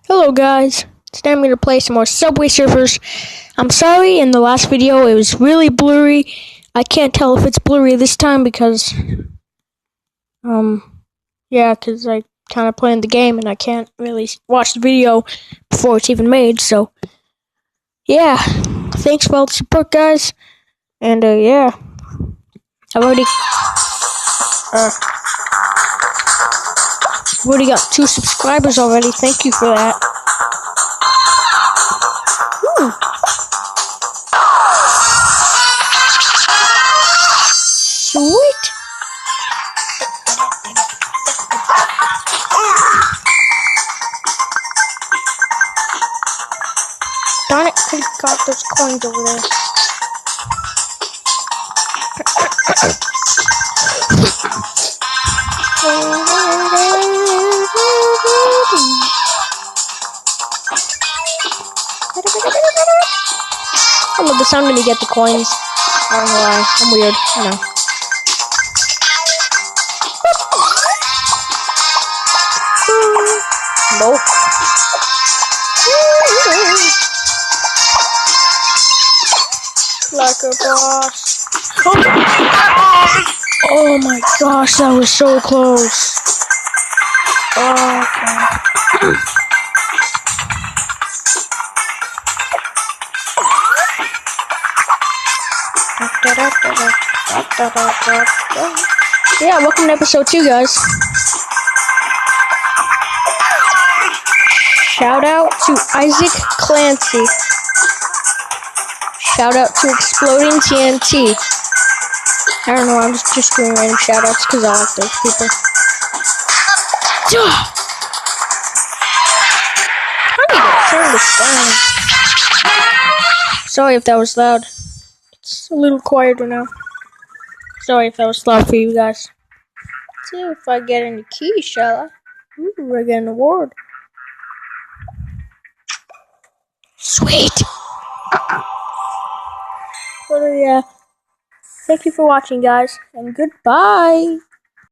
Hello guys, today I'm going to play some more Subway Surfers. I'm sorry, in the last video it was really blurry. I can't tell if it's blurry this time because, because I kind of playing the game and I can't really watch the video before it's even made, so, yeah. Thanks for all the support, guys, and, yeah. I've already got 2 subscribers already, thank you for that. Sweet. Darn it, could have got those coins over there. I love the sound when you get the coins. I don't know why. I'm weird. I know. Nope. Like a boss. Oh my gosh, that was so close. Oh, God. Yeah, welcome to episode 2, guys. Shout out to Isaac Clancy. Shout out to Exploding TNT. I don't know, I'm just doing random shout outs because I like those people. I need to turn this down. Sorry if that was loud. It's a little quieter now. Sorry if that was loud for you guys. Let's see if I get any keys, shall I? Ooh, I get an award. Sweet! But yeah, thank you for watching, guys, and goodbye!